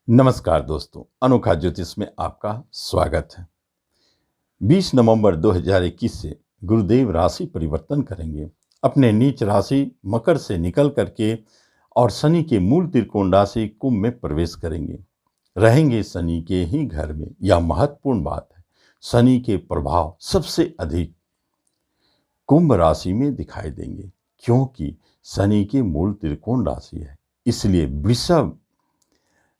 नमस्कार दोस्तों, अनोखा ज्योतिष में आपका स्वागत है। 20 नवंबर 2021 से गुरुदेव राशि परिवर्तन करेंगे। अपने नीच राशि मकर से निकल करके और शनि के मूल त्रिकोण राशि कुंभ में प्रवेश करेंगे। रहेंगे शनि के ही घर में। यह महत्वपूर्ण बात है। शनि के प्रभाव सबसे अधिक कुंभ राशि में दिखाई देंगे, क्योंकि शनि के मूल त्रिकोण राशि है। इसलिए वृषभ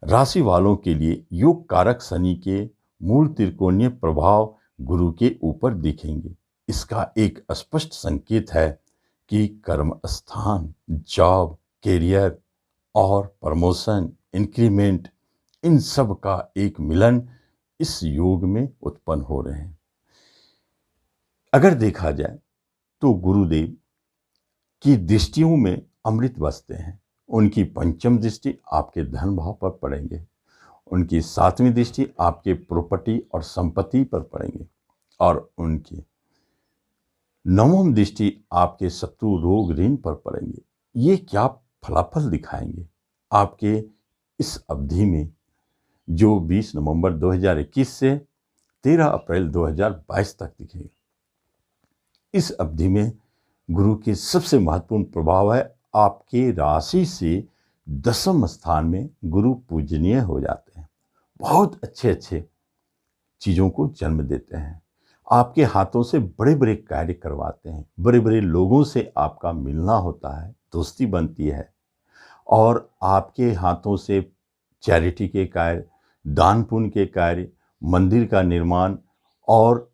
राशि वालों के लिए योग कारक शनि के मूल त्रिकोणीय प्रभाव गुरु के ऊपर दिखेंगे। इसका एक स्पष्ट संकेत है कि कर्म स्थान, जॉब, कैरियर और प्रमोशन, इंक्रीमेंट, इन सब का एक मिलन इस योग में उत्पन्न हो रहे हैं। अगर देखा जाए तो गुरुदेव की दृष्टियों में अमृत बसते हैं। उनकी पंचम दृष्टि आपके धन भाव पर पड़ेंगे, उनकी सातवीं दृष्टि आपके प्रॉपर्टी और संपत्ति पर पड़ेंगे, और उनकी नवम दृष्टि आपके शत्रु, रोग, ऋण पर पड़ेंगे। ये क्या फलाफल दिखाएंगे आपके इस अवधि में, जो 20 नवंबर 2021 से 13 अप्रैल 2022 तक दिखेगा। इस अवधि में गुरु के सबसे महत्वपूर्ण प्रभाव है, आपके राशि से 10वें स्थान में गुरु पूजनीय हो जाते हैं। बहुत अच्छे अच्छे चीज़ों को जन्म देते हैं। आपके हाथों से बड़े बड़े कार्य करवाते हैं। बड़े बड़े लोगों से आपका मिलना होता है, दोस्ती बनती है, और आपके हाथों से चैरिटी के कार्य, दान पुण्य के कार्य, मंदिर का निर्माण और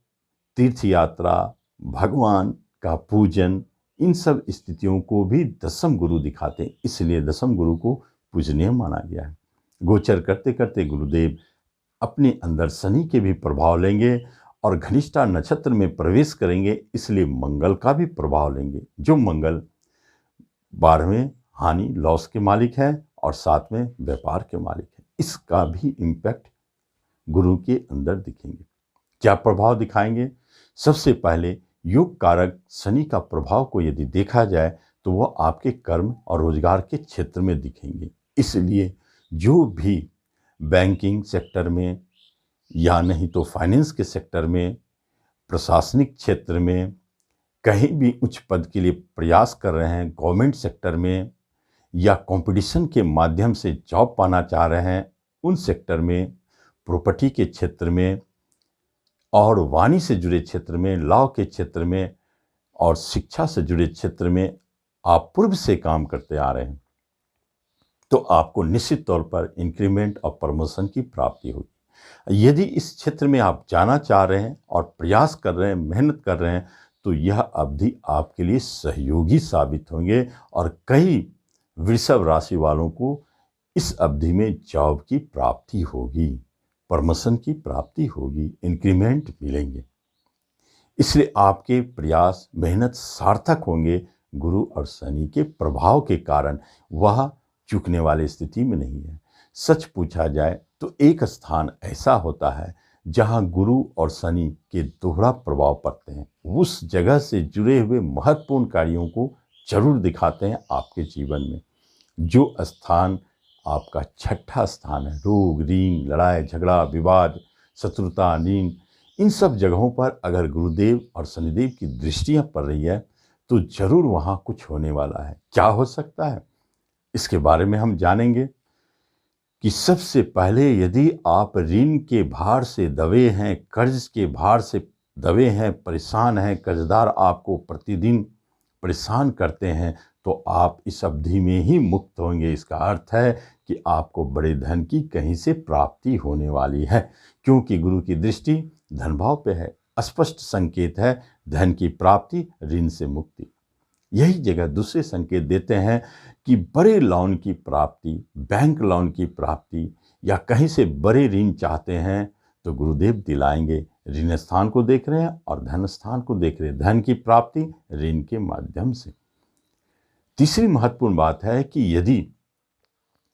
तीर्थ यात्रा, भगवान का पूजन, इन सब स्थितियों को भी दसम गुरु दिखाते हैं। इसलिए दसम गुरु को पूजनीय माना गया है। गोचर करते करते गुरुदेव अपने अंदर शनि के भी प्रभाव लेंगे और घनिष्ठा नक्षत्र में प्रवेश करेंगे। इसलिए मंगल का भी प्रभाव लेंगे, जो मंगल 12वें हानि लॉस के मालिक है और 7वें व्यापार के मालिक है। इसका भी इम्पैक्ट गुरु के अंदर दिखेंगे। क्या प्रभाव दिखाएंगे? सबसे पहले योग कारक शनि का प्रभाव को यदि देखा जाए तो वह आपके कर्म और रोजगार के क्षेत्र में दिखेंगे। इसलिए जो भी बैंकिंग सेक्टर में या नहीं तो फाइनेंस के सेक्टर में, प्रशासनिक क्षेत्र में, कहीं भी उच्च पद के लिए प्रयास कर रहे हैं, गवर्नमेंट सेक्टर में, या कंपटीशन के माध्यम से जॉब पाना चाह रहे हैं, उन सेक्टर में, प्रॉपर्टी के क्षेत्र में और वाणी से जुड़े क्षेत्र में, लॉ के क्षेत्र में और शिक्षा से जुड़े क्षेत्र में आप पूर्व से काम करते आ रहे हैं, तो आपको निश्चित तौर पर इंक्रीमेंट और प्रमोशन की प्राप्ति होगी। यदि इस क्षेत्र में आप जाना चाह रहे हैं और प्रयास कर रहे हैं, मेहनत कर रहे हैं, तो यह अवधि आपके लिए सहयोगी साबित होंगे और कई वृषभ राशि वालों को इस अवधि में जॉब की प्राप्ति होगी, प्रमोशन की प्राप्ति होगी, इंक्रीमेंट मिलेंगे। इसलिए आपके प्रयास, मेहनत सार्थक होंगे। गुरु और शनि के प्रभाव के कारण वह चूकने वाली स्थिति में नहीं है। सच पूछा जाए तो एक स्थान ऐसा होता है जहां गुरु और शनि के दोहरा प्रभाव पड़ते हैं। उस जगह से जुड़े हुए महत्वपूर्ण कार्यों को जरूर दिखाते हैं आपके जीवन में। जो स्थान आपका छठा स्थान है, रोग, ऋण, लड़ाई झगड़ा, विवाद, शत्रुता, नींद, इन सब जगहों पर अगर गुरुदेव और शनिदेव की दृष्टियां पड़ रही है तो जरूर वहां कुछ होने वाला है। क्या हो सकता है, इसके बारे में हम जानेंगे। कि सबसे पहले यदि आप ऋण के भार से दबे हैं, कर्ज के भार से दबे हैं, परेशान हैं, कर्जदार आपको प्रतिदिन परेशान करते हैं, तो आप इस अवधि में ही मुक्त होंगे। इसका अर्थ है कि आपको बड़े धन की कहीं से प्राप्ति होने वाली है, क्योंकि गुरु की दृष्टि धन भाव पे है। स्पष्ट संकेत है धन की प्राप्ति, ऋण से मुक्ति। यही जगह दूसरे संकेत देते हैं कि बड़े लोन की प्राप्ति, बैंक लोन की प्राप्ति, या कहीं से बड़े ऋण चाहते हैं तो गुरुदेव दिलाएंगे। ऋण स्थान को देख रहे हैं और धन स्थान को देख रहे हैं, धन की प्राप्ति ऋण के माध्यम से। तीसरी महत्वपूर्ण बात है कि यदि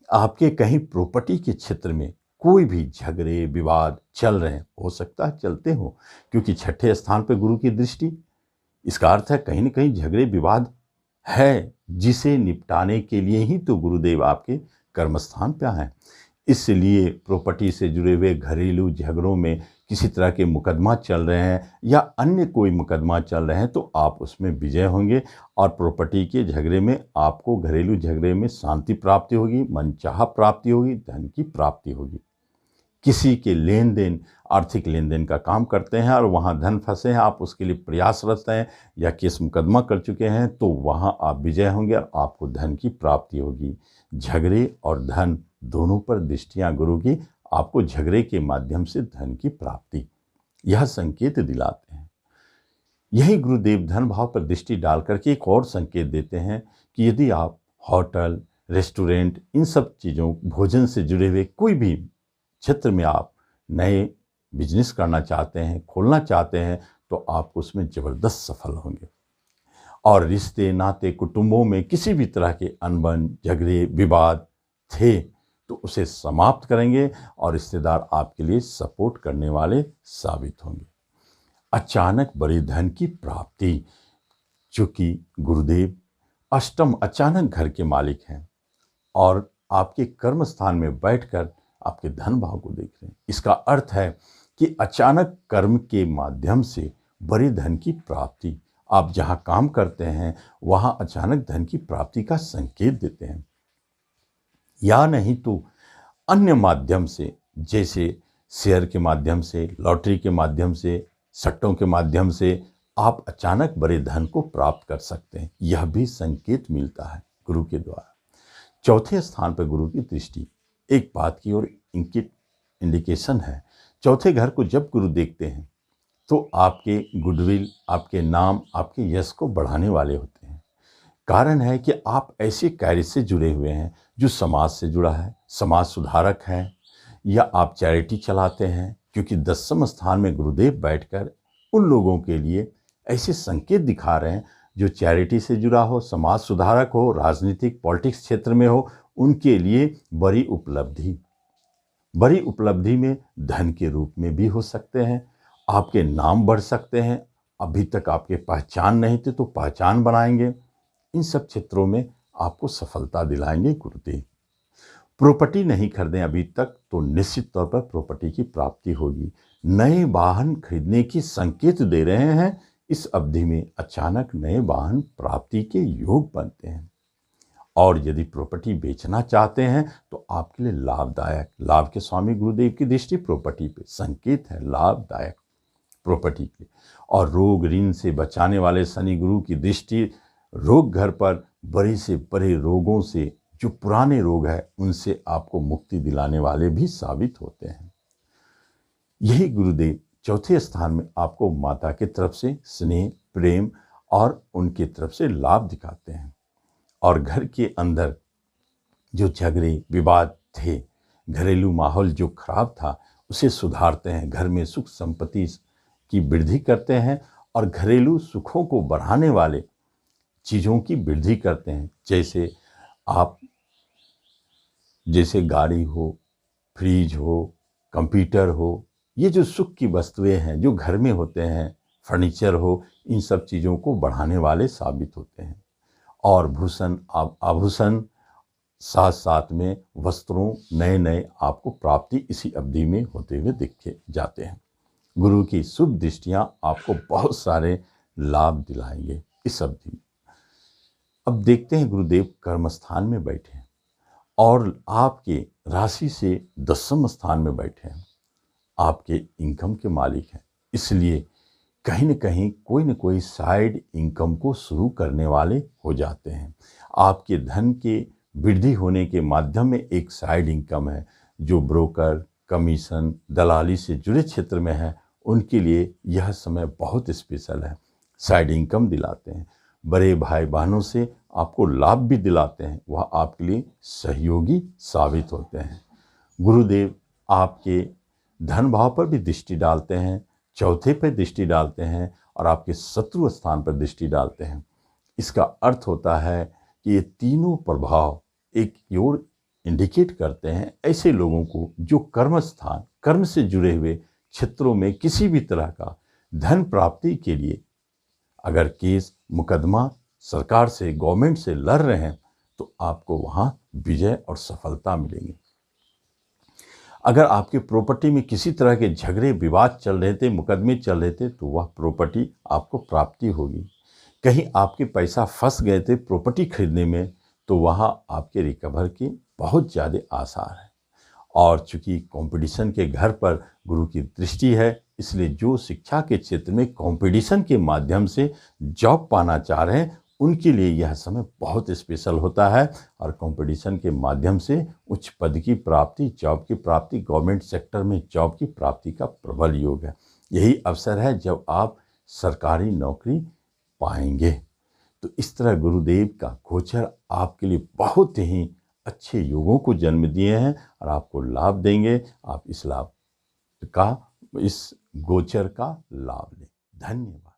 आपके कहीं प्रॉपर्टी के क्षेत्र में कोई भी झगड़े विवाद चल रहे हैं, हो सकता है चलते हो, क्योंकि छठे स्थान पर गुरु की दृष्टि, इसका अर्थ है कहीं न कहीं झगड़े विवाद है, जिसे निपटाने के लिए ही तो गुरुदेव आपके कर्मस्थान पे आए हैं। इसलिए प्रॉपर्टी से जुड़े हुए घरेलू झगड़ों में किसी तरह के मुकदमा चल रहे हैं या अन्य कोई मुकदमा चल रहे हैं तो आप उसमें विजय होंगे और प्रॉपर्टी के झगड़े में आपको घरेलू झगड़े में शांति प्राप्ति होगी, मनचाहा प्राप्ति होगी, धन की प्राप्ति होगी। किसी के लेन देन, आर्थिक लेन देन का काम करते हैं और वहाँ धन फंसे हैं, आप उसके लिए प्रयासरत हैं या केस मुकदमा कर चुके हैं तो वहाँ आप विजय होंगे और आपको धन की प्राप्ति होगी। झगड़े और धन दोनों पर दृष्टियाँ गुरु की, आपको झगड़े के माध्यम से धन की प्राप्ति, यह संकेत दिलाते हैं। यही गुरुदेव धन भाव पर दृष्टि डाल करके एक और संकेत देते हैं कि यदि आप होटल, रेस्टोरेंट, इन सब चीज़ों, भोजन से जुड़े हुए कोई भी क्षेत्र में आप नए बिजनेस करना चाहते हैं, खोलना चाहते हैं तो आप उसमें ज़बरदस्त सफल होंगे। और रिश्ते नाते, कुटुंबों में किसी भी तरह के अनबन, झगड़े, विवाद थे तो उसे समाप्त करेंगे और रिश्तेदार आपके लिए सपोर्ट करने वाले साबित होंगे। अचानक बड़े धन की प्राप्ति, चूँकि गुरुदेव अष्टम अचानक घर के मालिक हैं और आपके कर्म स्थान में बैठकर आपके धन भाव को देख रहे हैं, इसका अर्थ है कि अचानक कर्म के माध्यम से बड़े धन की प्राप्ति, आप जहाँ काम करते हैं वहाँ अचानक धन की प्राप्ति का संकेत देते हैं। या नहीं तो अन्य माध्यम से, जैसे शेयर के माध्यम से, लॉटरी के माध्यम से, सट्टों के माध्यम से आप अचानक बड़े धन को प्राप्त कर सकते हैं, यह भी संकेत मिलता है गुरु के द्वारा। चौथे स्थान पर गुरु की दृष्टि एक बात की ओर इंडिकेशन है। चौथे घर को जब गुरु देखते हैं तो आपके गुडविल, आपके नाम, आपके यश को बढ़ाने वाले होते हैं। कारण है कि आप ऐसे कार्य से जुड़े हुए हैं जो समाज से जुड़ा है, समाज सुधारक है, या आप चैरिटी चलाते हैं, क्योंकि 10वें स्थान में गुरुदेव बैठकर उन लोगों के लिए ऐसे संकेत दिखा रहे हैं जो चैरिटी से जुड़ा हो, समाज सुधारक हो, राजनीतिक पॉलिटिक्स क्षेत्र में हो, उनके लिए बड़ी उपलब्धि में धन के रूप में भी हो सकते हैं। आपके नाम बढ़ सकते हैं, अभी तक आपके पहचान नहीं थे तो पहचान बनाएंगे। इन सब क्षेत्रों में आपको सफलता दिलाएंगे गुरुदेव। प्रॉपर्टी नहीं खरीदें अभी तक तो निश्चित तौर पर प्रॉपर्टी की प्राप्ति होगी। नए वाहन खरीदने की संकेत दे रहे हैं, इस अवधि में अचानक नए वाहन प्राप्ति के योग बनते हैं। और यदि प्रॉपर्टी बेचना चाहते हैं तो आपके लिए लाभदायक, लाभ के स्वामी गुरुदेव की दृष्टि प्रॉपर्टी पे संकेत है, लाभदायक प्रॉपर्टी के। और रोग ऋण से बचाने वाले शनि गुरु की दृष्टि रोग घर पर, बड़े से बड़े रोगों से, जो पुराने रोग है उनसे आपको मुक्ति दिलाने वाले भी साबित होते हैं। यही गुरुदेव चौथे स्थान में आपको माता की तरफ से स्नेह, प्रेम और उनकी तरफ से लाभ दिखाते हैं। और घर के अंदर जो झगड़े विवाद थे, घरेलू माहौल जो खराब था, उसे सुधारते हैं, घर में सुख संपत्ति की वृद्धि करते हैं और घरेलू सुखों को बढ़ाने वाले चीज़ों की वृद्धि करते हैं। जैसे गाड़ी हो, फ्रिज हो, कंप्यूटर हो, ये जो सुख की वस्तुएं हैं जो घर में होते हैं, फर्नीचर हो, इन सब चीज़ों को बढ़ाने वाले साबित होते हैं। और आभूषण साथ साथ में वस्त्रों नए नए आपको प्राप्ति इसी अवधि में होते हुए दिखे जाते हैं। गुरु की शुभ दृष्टियाँ आपको बहुत सारे लाभ दिलाएंगे इस अवधि में। अब देखते हैं गुरुदेव कर्म स्थान में बैठे हैं और आपके राशि से 10वें स्थान में बैठे हैं, आपके इनकम के मालिक हैं, इसलिए कहीं न कहीं कोई न कोई साइड इनकम को शुरू करने वाले हो जाते हैं। आपके धन के वृद्धि होने के माध्यम में एक साइड इनकम है, जो ब्रोकर, कमीशन, दलाली से जुड़े क्षेत्र में है, उनके लिए यह समय बहुत स्पेशल है। साइड इनकम दिलाते हैं, बड़े भाई बहनों से आपको लाभ भी दिलाते हैं, वह आपके लिए सहयोगी साबित होते हैं। गुरुदेव आपके धन भाव पर भी दृष्टि डालते हैं, चौथे पर दृष्टि डालते हैं और आपके शत्रु स्थान पर दृष्टि डालते हैं। इसका अर्थ होता है कि ये तीनों प्रभाव एक ओर इंडिकेट करते हैं ऐसे लोगों को जो कर्म स्थान, कर्म से जुड़े हुए क्षेत्रों में किसी भी तरह का धन प्राप्ति के लिए अगर केस मुकदमा सरकार से, गवर्नमेंट से लड़ रहे हैं तो आपको वहाँ विजय और सफलता मिलेंगी। अगर आपके प्रॉपर्टी में किसी तरह के झगड़े विवाद चल रहे थे, मुकदमे चल रहे थे, तो वह प्रॉपर्टी आपको प्राप्ति होगी। कहीं आपके पैसा फंस गए थे प्रॉपर्टी खरीदने में, तो वहाँ आपके रिकवर के बहुत ज़्यादा आसार है। और चूंकि कंपटीशन के घर पर गुरु की दृष्टि है, इसलिए जो शिक्षा के क्षेत्र में कंपटीशन के माध्यम से जॉब पाना चाह रहे हैं, उनके लिए यह समय बहुत स्पेशल होता है। और कंपटीशन के माध्यम से उच्च पद की प्राप्ति, जॉब की प्राप्ति, गवर्नमेंट सेक्टर में जॉब की प्राप्ति का प्रबल योग है। यही अवसर है जब आप सरकारी नौकरी पाएंगे। तो इस तरह गुरुदेव का गोचर आपके लिए बहुत ही अच्छे योगों को जन्म दिए हैं और आपको लाभ देंगे। आप इस लाभ का, इस गोचर का लाभ लें। धन्यवाद।